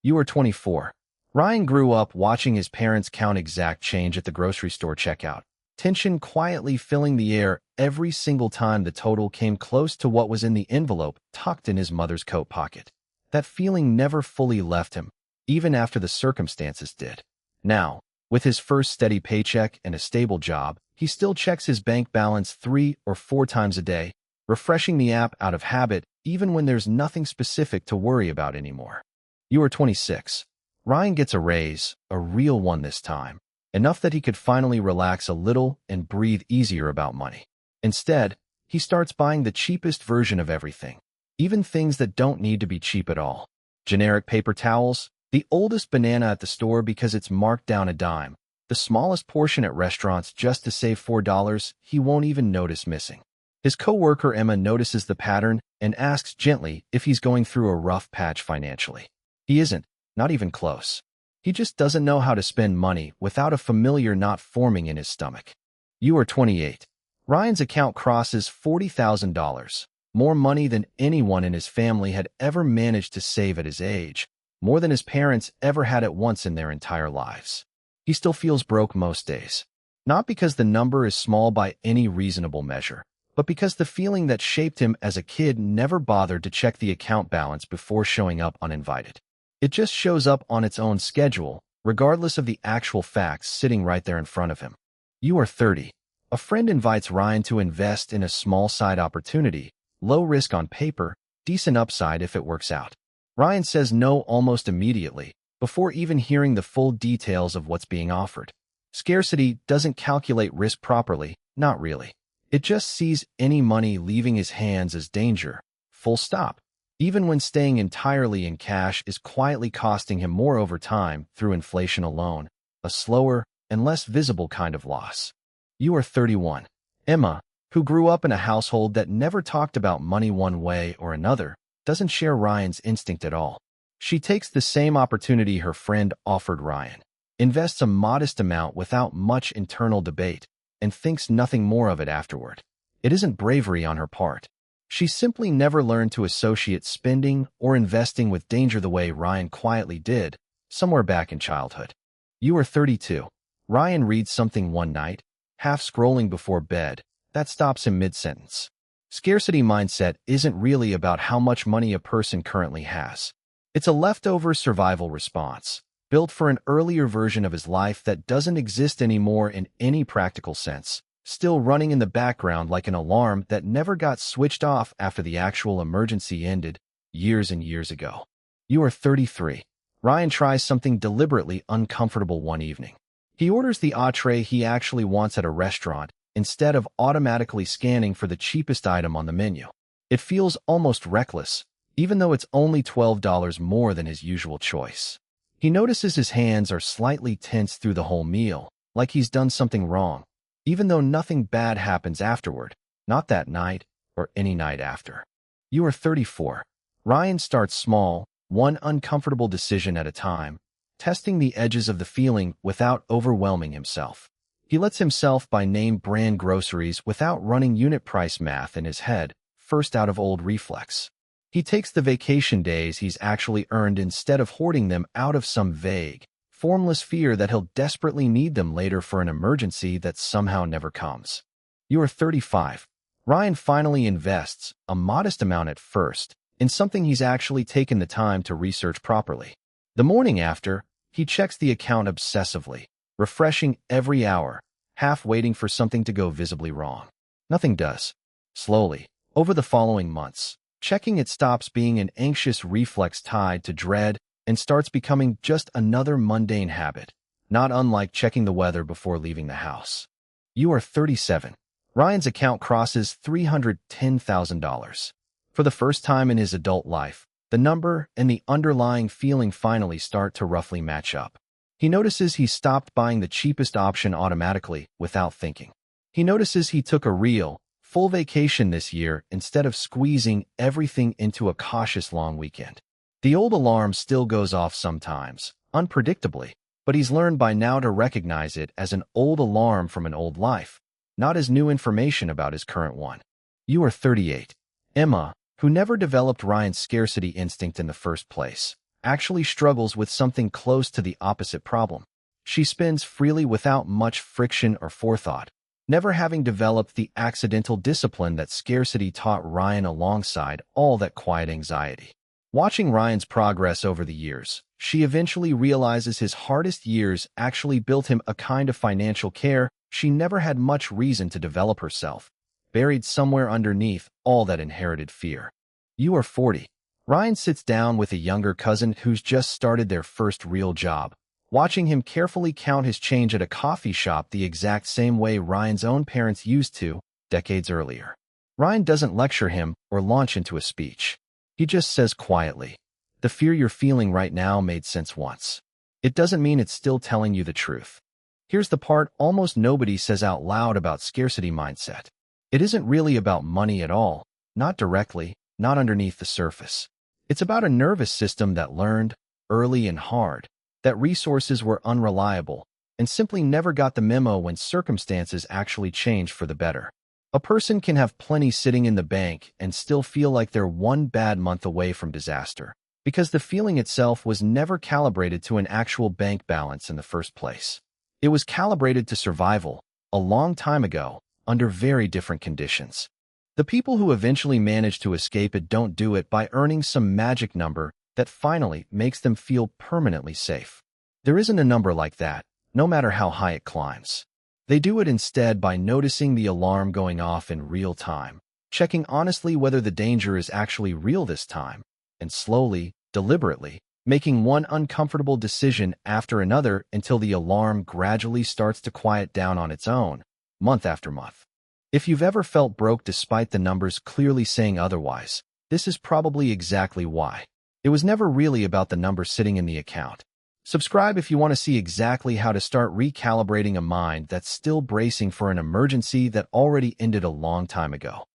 You are 24. Ryan grew up watching his parents count exact change at the grocery store checkout, tension quietly filling the air every single time the total came close to what was in the envelope tucked in his mother's coat pocket. That feeling never fully left him, even after the circumstances did. Now, with his first steady paycheck and a stable job, he still checks his bank balance 3 or 4 times a day, refreshing the app out of habit even when there's nothing specific to worry about anymore. You are 26. Ryan gets a raise, a real one this time, enough that he could finally relax a little and breathe easier about money. Instead, he starts buying the cheapest version of everything, even things that don't need to be cheap at all. Generic paper towels, the oldest banana at the store because it's marked down a dime, the smallest portion at restaurants just to save $4 he won't even notice missing. His coworker Emma notices the pattern and asks gently if he's going through a rough patch financially. He isn't, not even close. He just doesn't know how to spend money without a familiar knot forming in his stomach. You are 28. Ryan's account crosses $40,000, more money than anyone in his family had ever managed to save at his age, more than his parents ever had at once in their entire lives. He still feels broke most days, not because the number is small by any reasonable measure, but because the feeling that shaped him as a kid never bothered to check the account balance before showing up uninvited. It just shows up on its own schedule, regardless of the actual facts sitting right there in front of him. You are 30. A friend invites Ryan to invest in a small side opportunity, low risk on paper, decent upside if it works out. Ryan says no almost immediately, before even hearing the full details of what's being offered. Scarcity doesn't calculate risk properly, not really. It just sees any money leaving his hands as danger, full stop, even when staying entirely in cash is quietly costing him more over time through inflation alone, a slower and less visible kind of loss. You are 31. Emma, who grew up in a household that never talked about money one way or another, doesn't share Ryan's instinct at all. She takes the same opportunity her friend offered Ryan, invests a modest amount without much internal debate, and thinks nothing more of it afterward. It isn't bravery on her part. She simply never learned to associate spending or investing with danger the way Ryan quietly did, somewhere back in childhood. You are 32. Ryan reads something one night, half scrolling before bed, that stops him mid-sentence. Scarcity mindset isn't really about how much money a person currently has. It's a leftover survival response, built for an earlier version of his life that doesn't exist anymore in any practical sense, still running in the background like an alarm that never got switched off after the actual emergency ended years and years ago. You are 33. Ryan tries something deliberately uncomfortable one evening. He orders the entree he actually wants at a restaurant instead of automatically scanning for the cheapest item on the menu. It feels almost reckless, even though it's only $12 more than his usual choice. He notices his hands are slightly tense through the whole meal, like he's done something wrong, even though nothing bad happens afterward, not that night or any night after. You are 34. Ryan starts small, one uncomfortable decision at a time, testing the edges of the feeling without overwhelming himself. He lets himself buy name brand groceries without running unit price math in his head, first out of old reflex. He takes the vacation days he's actually earned instead of hoarding them out of some vague, formless fear that he'll desperately need them later for an emergency that somehow never comes. You are 35. Ryan finally invests, a modest amount at first, in something he's actually taken the time to research properly. The morning after, he checks the account obsessively, refreshing every hour, half waiting for something to go visibly wrong. Nothing does. Slowly, over the following months, checking it stops being an anxious reflex tied to dread and starts becoming just another mundane habit, not unlike checking the weather before leaving the house. You are 37. Ryan's account crosses $310,000. For the first time in his adult life, the number and the underlying feeling finally start to roughly match up. He notices he stopped buying the cheapest option automatically without thinking. He notices he took a real, full vacation this year instead of squeezing everything into a cautious long weekend. The old alarm still goes off sometimes, unpredictably, but he's learned by now to recognize it as an old alarm from an old life, not as new information about his current one. You are 38. Emma, who never developed Ryan's scarcity instinct in the first place, actually struggles with something close to the opposite problem. She spends freely without much friction or forethought, never having developed the accidental discipline that scarcity taught Ryan alongside all that quiet anxiety. Watching Ryan's progress over the years, she eventually realizes his hardest years actually built him a kind of financial care she never had much reason to develop herself, buried somewhere underneath all that inherited fear. You are 40. Ryan sits down with a younger cousin who's just started their first real job, watching him carefully count his change at a coffee shop the exact same way Ryan's own parents used to decades earlier. Ryan doesn't lecture him or launch into a speech. He just says quietly, "The fear you're feeling right now made sense once. It doesn't mean it's still telling you the truth." Here's the part almost nobody says out loud about scarcity mindset. It isn't really about money at all, not directly, not underneath the surface. It's about a nervous system that learned, early and hard, that resources were unreliable and simply never got the memo when circumstances actually changed for the better. A person can have plenty sitting in the bank and still feel like they're one bad month away from disaster, because the feeling itself was never calibrated to an actual bank balance in the first place. It was calibrated to survival, a long time ago, under very different conditions. The people who eventually manage to escape it don't do it by earning some magic number that finally makes them feel permanently safe. There isn't a number like that, no matter how high it climbs. They do it instead by noticing the alarm going off in real time, checking honestly whether the danger is actually real this time, and slowly, deliberately, making one uncomfortable decision after another until the alarm gradually starts to quiet down on its own, month after month. If you've ever felt broke despite the numbers clearly saying otherwise, this is probably exactly why. It was never really about the number sitting in the account. Subscribe if you want to see exactly how to start recalibrating a mind that's still bracing for an emergency that already ended a long time ago.